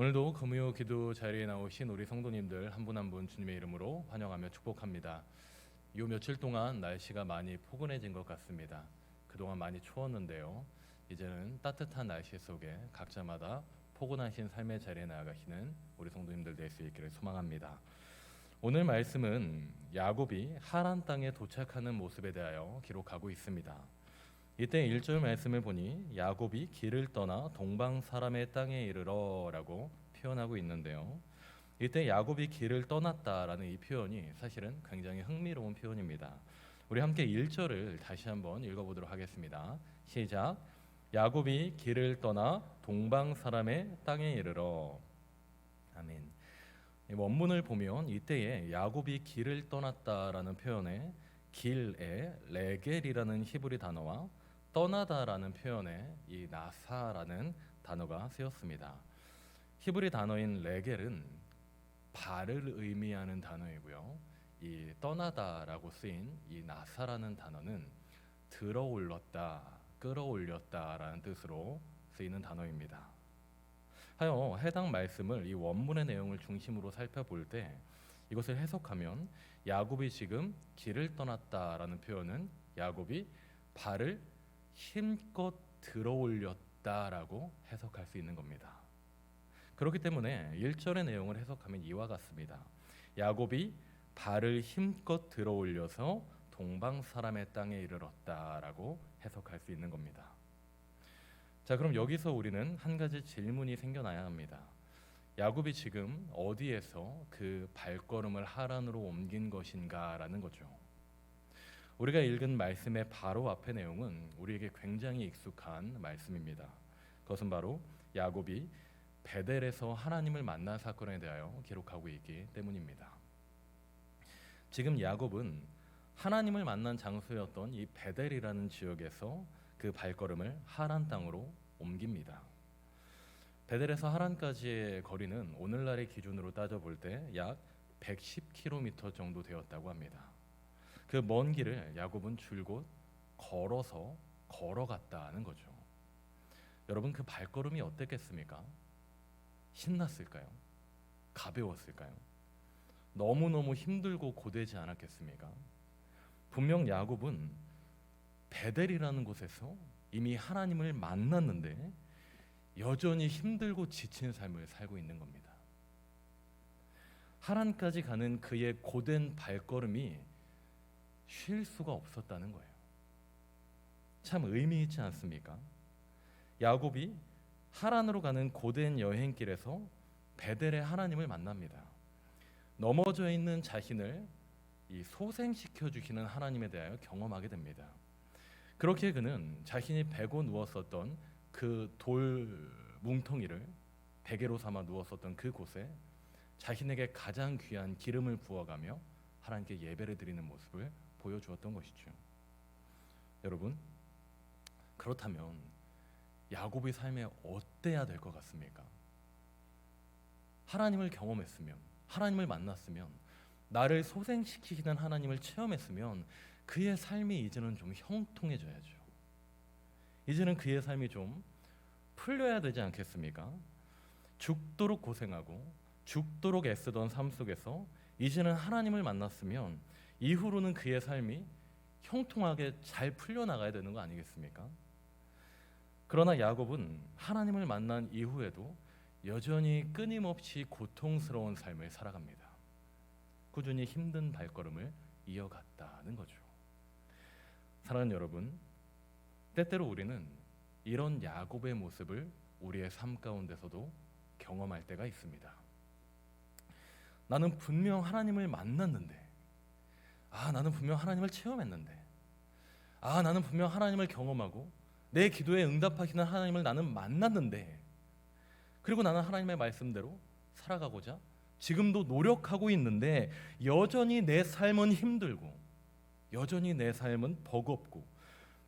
오늘도 금요 기도 자리에 나오신 우리 성도님들 한 분 한 분 주님의 이름으로 환영하며 축복합니다. 요 며칠 동안 날씨가 많이 포근해진 것 같습니다. 그동안 많이 추웠는데요. 이제는 따뜻한 날씨 속에 각자마다 포근하신 삶의 자리에 나아가시는 우리 성도님들 될 수 있기를 소망합니다. 오늘 말씀은 야곱이 하란 땅에 도착하는 모습에 대하여 기록하고 있습니다. 이때 1절 말씀을 보니 야곱이 길을 떠나 동방 사람의 땅에 이르러 라고 표현하고 있는데요. 이때 야곱이 길을 떠났다라는 이 표현이 사실은 굉장히 흥미로운 표현입니다. 우리 함께 1절을 다시 한번 읽어보도록 하겠습니다. 시작. 야곱이 길을 떠나 동방 사람의 땅에 이르러. 아멘. 원문을 보면 이때에 야곱이 길을 떠났다라는 표현에 길에 레겔이라는 히브리 단어와 떠나다라는 표현에 이 나사라는 단어가 쓰였습니다. 히브리 단어인 레겔은 발을 의미하는 단어이고요. 이 떠나다라고 쓰인 이 나사라는 단어는 들어올렸다, 끌어올렸다라는 뜻으로 쓰이는 단어입니다. 하여 해당 말씀을 이 원문의 내용을 중심으로 살펴볼 때 이것을 해석하면 야곱이 지금 길을 떠났다라는 표현은 야곱이 발을 힘껏 들어올렸다라고 해석할 수 있는 겁니다. 그렇기 때문에 1절의 내용을 해석하면 이와 같습니다. 야곱이 발을 힘껏 들어올려서 동방 사람의 땅에 이르렀다라고 해석할 수 있는 겁니다. 자, 그럼 여기서 우리는 한 가지 질문이 생겨나야 합니다. 야곱이 지금 어디에서 그 발걸음을 하란으로 옮긴 것인가라는 거죠. 우리가 읽은 말씀의 바로 앞의 내용은 우리에게 굉장히 익숙한 말씀입니다. 그것은 바로 야곱이 베델에서 하나님을 만난 사건에 대하여 기록하고 있기 때문입니다. 지금 야곱은 하나님을 만난 장소였던 이 베델이라는 지역에서 그 발걸음을 하란 땅으로 옮깁니다. 베델에서 하란까지의 거리는 오늘날의 기준으로 따져볼 때 약 110km 정도 되었다고 합니다. 그 먼 길을 야곱은 줄곧 걸어갔다는 거죠. 여러분, 그 발걸음이 어땠겠습니까? 신났을까요? 가벼웠을까요? 너무너무 힘들고 고되지 않았겠습니까? 분명 야곱은 베델이라는 곳에서 이미 하나님을 만났는데 여전히 힘들고 지친 삶을 살고 있는 겁니다. 하란까지 가는 그의 고된 발걸음이 쉴 수가 없었다는 거예요. 참 의미 있지 않습니까? 야곱이 하란으로 가는 고된 여행길에서 베델의 하나님을 만납니다. 넘어져 있는 자신을 소생시켜 주시는 하나님에 대하여 경험하게 됩니다. 그렇게 그는 자신이 베고 누웠었던 그 돌 뭉텅이를 베개로 삼아 누웠었던 그곳에 자신에게 가장 귀한 기름을 부어가며 하나님께 예배를 드리는 모습을 보여주었던 것이죠. 여러분, 그렇다면 야곱의 삶에 어때야 될 것 같습니까? 하나님을 경험했으면, 하나님을 만났으면, 나를 소생시키시는 하나님을 체험했으면 그의 삶이 이제는 좀 형통해져야죠. 이제는 그의 삶이 좀 풀려야 되지 않겠습니까? 죽도록 고생하고 죽도록 애쓰던 삶 속에서 이제는 하나님을 만났으면 이후로는 그의 삶이 형통하게 잘 풀려나가야 되는 거 아니겠습니까? 그러나 야곱은 하나님을 만난 이후에도 여전히 끊임없이 고통스러운 삶을 살아갑니다. 꾸준히 힘든 발걸음을 이어갔다는 거죠. 사랑하는 여러분, 때때로 우리는 이런 야곱의 모습을 우리의 삶 가운데서도 경험할 때가 있습니다. 나는 분명 하나님을 만났는데, 나는 분명 하나님을 체험했는데, 나는 분명 하나님을 경험하고 내 기도에 응답하시는 하나님을 나는 만났는데, 그리고 나는 하나님의 말씀대로 살아가고자 지금도 노력하고 있는데 여전히 내 삶은 힘들고 여전히 내 삶은 버겁고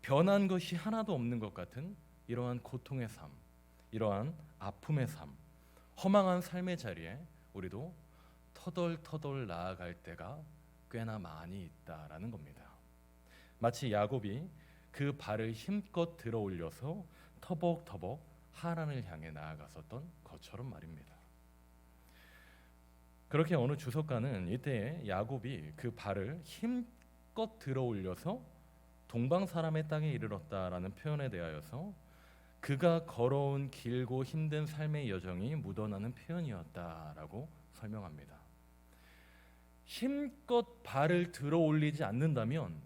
변한 것이 하나도 없는 것 같은 이러한 고통의 삶, 이러한 아픔의 삶, 허망한 삶의 자리에 우리도 터덜터덜 나아갈 때가 꽤나 많이 있다라는 겁니다. 마치 야곱이 그 발을 힘껏 들어 올려서 터벅터벅 하란을 향해 나아갔었던 것처럼 말입니다. 그렇게 어느 주석가는 이때 야곱이 그 발을 힘껏 들어 올려서 동방 사람의 땅에 이르렀다라는 표현에 대하여서 그가 걸어온 길고 힘든 삶의 여정이 묻어나는 표현이었다라고 설명합니다. 힘껏 발을 들어 올리지 않는다면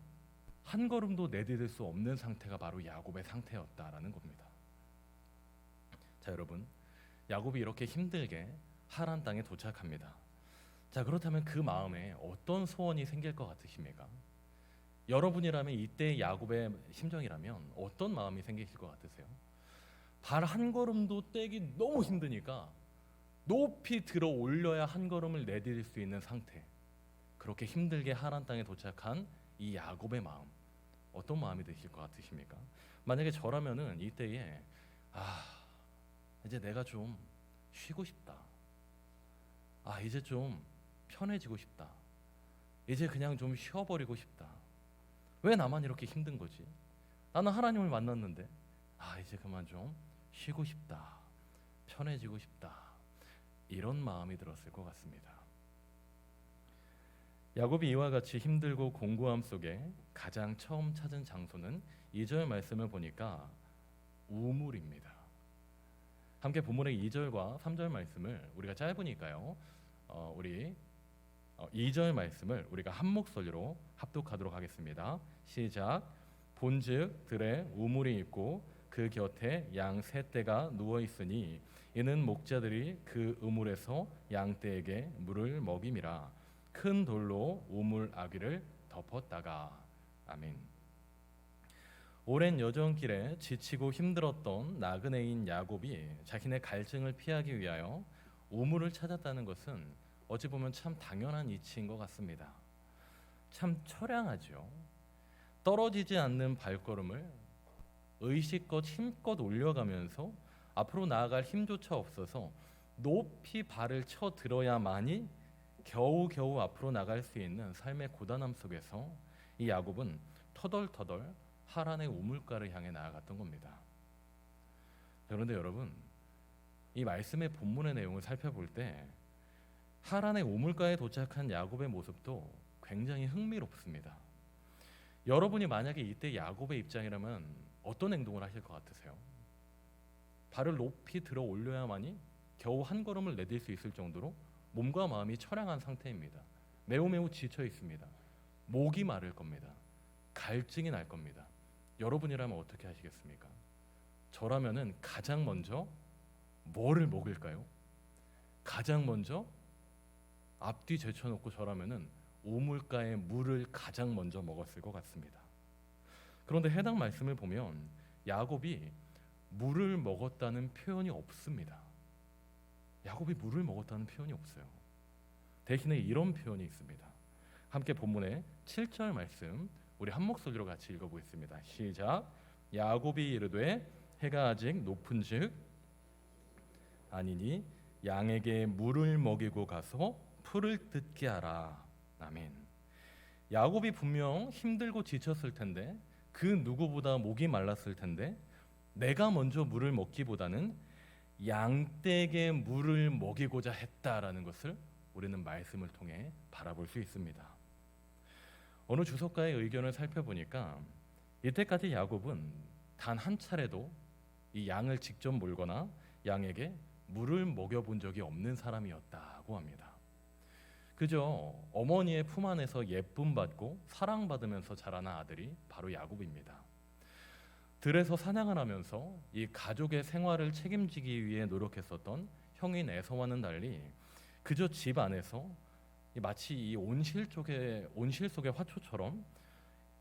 한 걸음도 내디딜 수 없는 상태가 바로 야곱의 상태였다라는 겁니다. 자, 여러분, 야곱이 이렇게 힘들게 하란 땅에 도착합니다. 자, 그렇다면 그 마음에 어떤 소원이 생길 것 같으십니까? 여러분이라면 이때 야곱의 심정이라면 어떤 마음이 생기실 것 같으세요? 발 한 걸음도 떼기 너무 힘드니까 높이 들어 올려야 한 걸음을 내디딜 수 있는 상태. 그렇게 힘들게 하란 땅에 도착한 이 야곱의 마음, 어떤 마음이 드실 것 같으십니까? 만약에 저라면은 이때에 이제 내가 좀 쉬고 싶다. 이제 좀 편해지고 싶다. 이제 그냥 좀 쉬어버리고 싶다. 왜 나만 이렇게 힘든 거지? 나는 하나님을 만났는데 이제 그만 좀 쉬고 싶다. 편해지고 싶다. 이런 마음이 들었을 것 같습니다. 야곱이 이와 같이 힘들고 공고함 속에 가장 처음 찾은 장소는 2절 말씀을 보니까 우물입니다. 함께 본문의 2절과 3절 말씀을 우리가 짧으니까요. 우리 2절 말씀을 우리가 한 목소리로 합독하도록 하겠습니다. 시작. 본즉 들에 우물이 있고 그 곁에 양 세 떼가 누워 있으니 이는 목자들이 그 우물에서 양 떼에게 물을 먹임이라. 큰 돌로 우물 아귀를 덮었다가. 아멘. 오랜 여정길에 지치고 힘들었던 나그네인 야곱이 자신의 갈증을 피하기 위하여 우물을 찾았다는 것은 어찌 보면 참 당연한 이치인 것 같습니다. 참 처량하죠. 떨어지지 않는 발걸음을 의식껏 힘껏 올려가면서 앞으로 나아갈 힘조차 없어서 높이 발을 쳐 들어야만이 겨우겨우 앞으로 나갈 수 있는 삶의 고단함 속에서 이 야곱은 터덜터덜 하란의 우물가를 향해 나아갔던 겁니다. 그런데 여러분, 이 말씀의 본문의 내용을 살펴볼 때 하란의 우물가에 도착한 야곱의 모습도 굉장히 흥미롭습니다. 여러분이 만약에 이때 야곱의 입장이라면 어떤 행동을 하실 것 같으세요? 발을 높이 들어 올려야만이 겨우 한 걸음을 내딜 수 있을 정도로 몸과 마음이 처량한 상태입니다. 매우 지쳐 있습니다. 목이 마를 겁니다. 갈증이 날 겁니다. 여러분이라면 어떻게 하시겠습니까? 저라면은 가장 먼저 뭐를 먹을까요? 가장 먼저 앞뒤 제쳐놓고 저라면은 우물가의 물을 가장 먼저 먹었을 것 같습니다. 그런데 해당 말씀을 보면 야곱이 물을 먹었다는 표현이 없습니다. 야곱이 물을 먹었다는 표현이 없어요. 대신에 이런 표현이 있습니다. 함께 본문의 7절 말씀 우리 한 목소리로 같이 읽어보겠습니다. 시작. 야곱이 이르되 해가 아직 높은즉 아니니 양에게 물을 먹이고 가서 풀을 뜯게 하라. 아멘. 야곱이 분명 힘들고 지쳤을 텐데 그 누구보다 목이 말랐을 텐데 내가 먼저 물을 먹기보다는 양떼에게 물을 먹이고자 했다라는 것을 우리는 말씀을 통해 바라볼 수 있습니다. 어느 주석가의 의견을 살펴보니까 이때까지 야곱은 단 한 차례도 이 양을 직접 몰거나 양에게 물을 먹여본 적이 없는 사람이었다고 합니다. 그저 어머니의 품 안에서 예쁨 받고 사랑받으면서 자라난 아들이 바로 야곱입니다. 들에서 사냥을 하면서 이 가족의 생활을 책임지기 위해 노력했었던 형인 에서와는 달리 그저 집 안에서 마치 이 온실 속의 화초처럼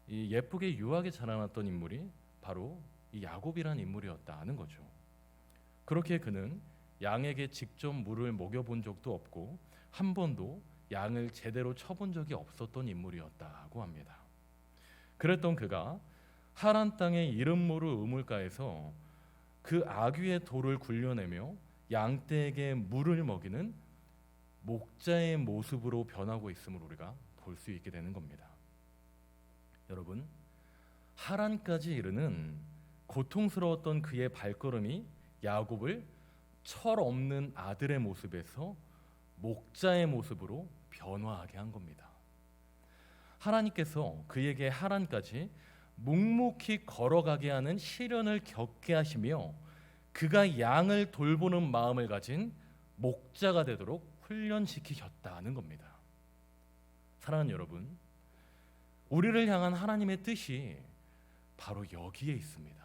이 예쁘게 유하게 자라났던 인물이 바로 이 야곱이라는 인물이었다는 거죠. 그렇게 그는 양에게 직접 물을 먹여본 적도 없고 한 번도 양을 제대로 쳐본 적이 없었던 인물이었다고 합니다. 그랬던 그가 하란 땅의 이름 모를 우물가에서 그 아귀의 돌을 굴려내며 양떼에게 물을 먹이는 목자의 모습으로 변하고 있음을 우리가 볼 수 있게 되는 겁니다. 여러분, 하란까지 이르는 고통스러웠던 그의 발걸음이 야곱을 철없는 아들의 모습에서 목자의 모습으로 변화하게 한 겁니다. 하나님께서 그에게 하란까지 묵묵히 걸어가게 하는 시련을 겪게 하시며 그가 양을 돌보는 마음을 가진 목자가 되도록 훈련시키셨다는 겁니다. 사랑하는 여러분, 우리를 향한 하나님의 뜻이 바로 여기에 있습니다.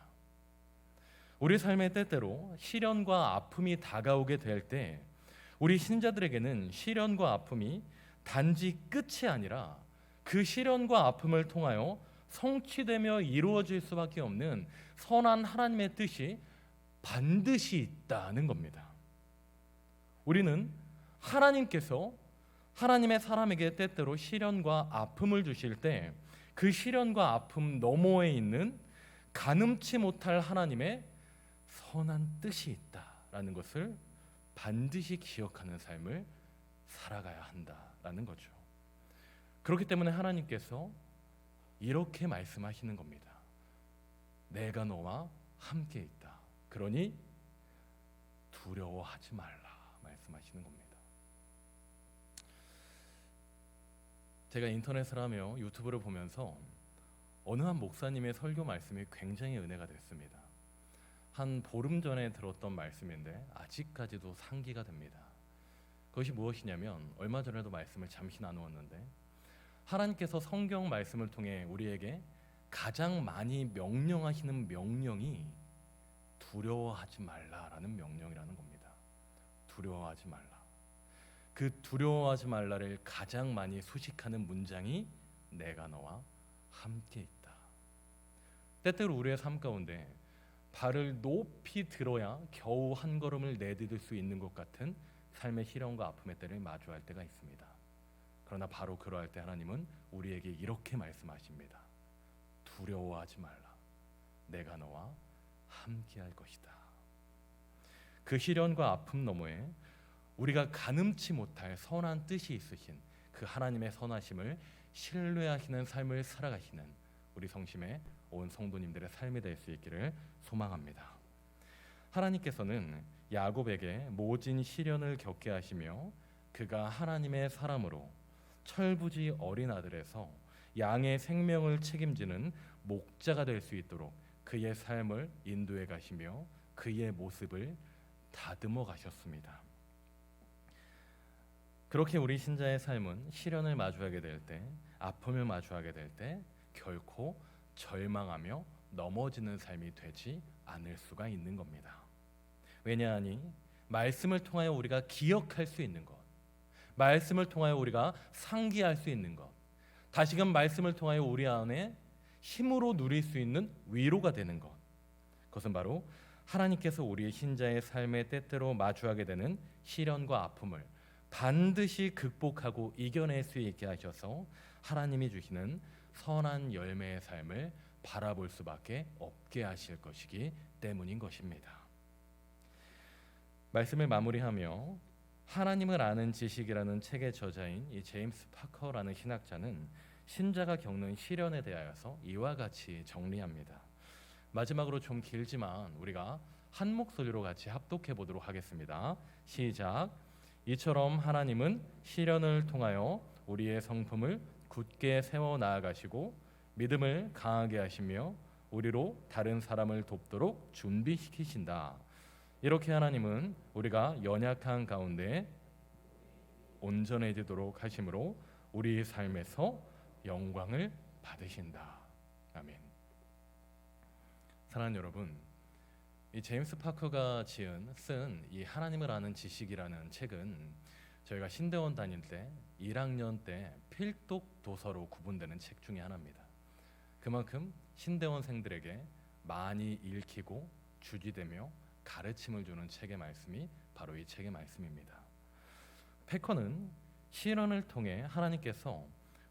우리 삶의 때때로 시련과 아픔이 다가오게 될 때 우리 신자들에게는 시련과 아픔이 단지 끝이 아니라 그 시련과 아픔을 통하여 성취되며 이루어질 수밖에 없는 선한 하나님의 뜻이 반드시 있다는 겁니다. 우리는 하나님께서 하나님의 사람에게 때때로 시련과 아픔을 주실 때 그 시련과 아픔 너머에 있는 가늠치 못할 하나님의 선한 뜻이 있다라는 것을 반드시 기억하는 삶을 살아가야 한다라는 거죠. 그렇기 때문에 하나님께서 이렇게 말씀하시는 겁니다. 내가 너와 함께 있다. 그러니 두려워하지 말라 말씀하시는 겁니다. 제가 인터넷을 하며 유튜브를 보면서 어느 한 목사님의 설교 말씀이 굉장히 은혜가 됐습니다. 한 보름 전에 들었던 말씀인데 아직까지도 상기가 됩니다. 그것이 무엇이냐면 얼마 전에도 말씀을 잠시 나누었는데 하나님께서 성경 말씀을 통해 우리에게 가장 많이 명령하시는 명령이 두려워하지 말라라는 명령이라는 겁니다. 두려워하지 말라. 그 두려워하지 말라를 가장 많이 수식하는 문장이 내가 너와 함께 있다. 때때로 우리의 삶 가운데 발을 높이 들어야 겨우 한 걸음을 내디딜 수 있는 것 같은 삶의 시련과 아픔의 때를 마주할 때가 있습니다. 그러나 바로 그러할 때 하나님은 우리에게 이렇게 말씀하십니다. 두려워하지 말라. 내가 너와 함께 할 것이다. 그 시련과 아픔 너머에 우리가 가늠치 못할 선한 뜻이 있으신 그 하나님의 선하심을 신뢰하시는 삶을 살아가시는 우리 성심의 온 성도님들의 삶이 될 수 있기를 소망합니다. 하나님께서는 야곱에게 모진 시련을 겪게 하시며 그가 하나님의 사람으로 철부지 어린 아들에서 양의 생명을 책임지는 목자가 될 수 있도록 그의 삶을 인도해 가시며 그의 모습을 다듬어 가셨습니다. 그렇게 우리 신자의 삶은 시련을 마주하게 될 때, 아픔을 마주하게 될 때 결코 절망하며 넘어지는 삶이 되지 않을 수가 있는 겁니다. 왜냐하니 말씀을 통하여 우리가 기억할 수 있는 것, 말씀을 통하여 우리가 상기할 수 있는 것, 다시금 말씀을 통하여 우리 안에 힘으로 누릴 수 있는 위로가 되는 것, 그것은 바로 하나님께서 우리의 신자의 삶에 때때로 마주하게 되는 시련과 아픔을 반드시 극복하고 이겨낼 수 있게 하셔서 하나님이 주시는 선한 열매의 삶을 바라볼 수밖에 없게 하실 것이기 때문인 것입니다. 말씀을 마무리하며 하나님을 아는 지식이라는 책의 저자인 이 제임스 파커라는 신학자는 신자가 겪는 시련에 대하여서 이와 같이 정리합니다. 마지막으로 좀 길지만 우리가 한 목소리로 같이 합독해 보도록 하겠습니다. 시작. 이처럼 하나님은 시련을 통하여 우리의 성품을 굳게 세워 나아가시고 믿음을 강하게 하시며 우리로 다른 사람을 돕도록 준비시키신다. 이렇게 하나님은 우리가 연약한 가운데 온전해지도록 하심으로 우리 삶에서 영광을 받으신다. 아멘. 사랑하는 여러분, 이 제임스 파커가 쓴 이 하나님을 아는 지식이라는 책은 저희가 신대원 다닐 때 1학년 때 필독 도서로 구분되는 책 중에 하나입니다. 그만큼 신대원생들에게 많이 읽히고 주지되며 가르침을 주는 책의 말씀이 바로 이 책의 말씀입니다. 패커는 시련을 통해 하나님께서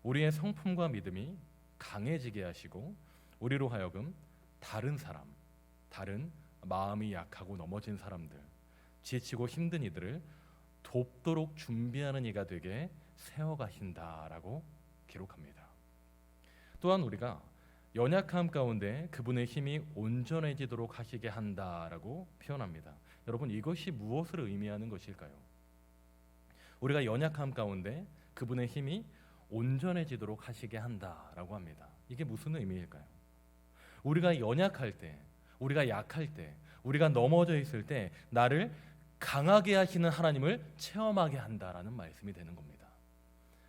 우리의 성품과 믿음이 강해지게 하시고 우리로 하여금 다른 사람, 다른 마음이 약하고 넘어진 사람들, 지치고 힘든 이들을 돕도록 준비하는 이가 되게 세워가신다라고 기록합니다. 또한 우리가 연약함 가운데 그분의 힘이 온전해지도록 하시게 한다라고 표현합니다. 여러분, 이것이 무엇을 의미하는 것일까요? 우리가 연약함 가운데 그분의 힘이 온전해지도록 하시게 한다라고 합니다. 이게 무슨 의미일까요? 우리가 연약할 때, 우리가 약할 때, 우리가 넘어져 있을 때 나를 강하게 하시는 하나님을 체험하게 한다라는 말씀이 되는 겁니다.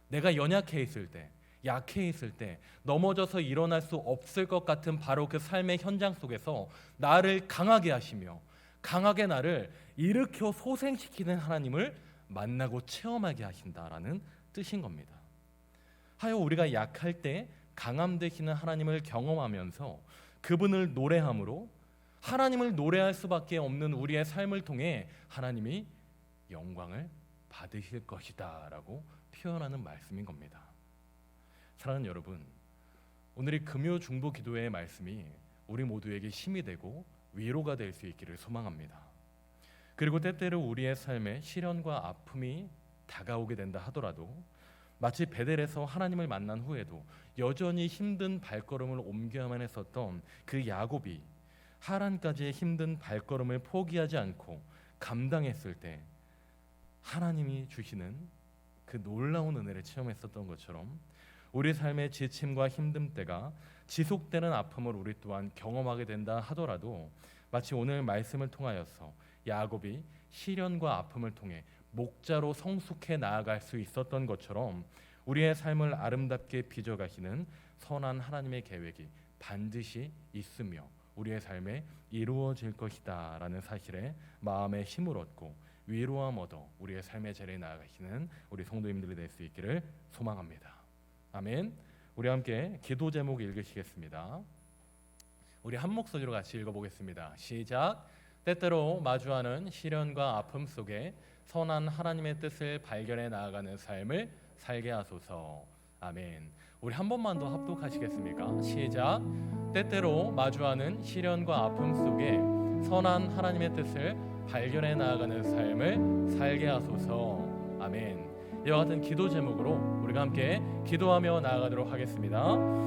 내가 연약해 있을 때, 약해 있을 때, 넘어져서 일어날 수 없을 것 같은 바로 그 삶의 현장 속에서 나를 강하게 하시며 강하게 나를 일으켜 소생시키는 하나님을 만나고 체험하게 하신다라는 뜻인 겁니다. 하여 우리가 약할 때 강함 되시는 하나님을 경험하면서 그분을 노래함으로 하나님을 노래할 수밖에 없는 우리의 삶을 통해 하나님이 영광을 받으실 것이다 라고 표현하는 말씀인 겁니다. 사랑하는 여러분, 오늘 이 금요 중보 기도의 말씀이 우리 모두에게 힘이 되고 위로가 될 수 있기를 소망합니다. 그리고 때때로 우리의 삶에 시련과 아픔이 다가오게 된다 하더라도 마치 베델에서 하나님을 만난 후에도 여전히 힘든 발걸음을 옮겨야만 했었던 그 야곱이 하란까지의 힘든 발걸음을 포기하지 않고 감당했을 때 하나님이 주시는 그 놀라운 은혜를 체험했었던 것처럼 우리 삶의 지침과 힘듦 때가 지속되는 아픔을 우리 또한 경험하게 된다 하더라도 마치 오늘 말씀을 통하여서 야곱이 시련과 아픔을 통해 목자로 성숙해 나아갈 수 있었던 것처럼 우리의 삶을 아름답게 빚어가시는 선한 하나님의 계획이 반드시 있으며 우리의 삶에 이루어질 것이다 라는 사실에 마음의 힘을 얻고 위로함 얻어 우리의 삶의 자리에 나아가시는 우리 성도님들이 될 수 있기를 소망합니다. 아멘. 우리 함께 기도 제목 읽으시겠습니다. 우리 한 목소리로 같이 읽어보겠습니다. 시작. 때때로 마주하는 시련과 아픔 속에 선한 하나님의 뜻을 발견해 나아가는 삶을 살게 하소서. 아멘. 우리 한 번만 더 합독하시겠습니까? 시작. 때때로 마주하는 시련과 아픔 속에 선한 하나님의 뜻을 발견해 나아가는 삶을 살게 하소서. 아멘. 이와 같은 기도 제목으로 우리가 함께 기도하며 나아가도록 하겠습니다.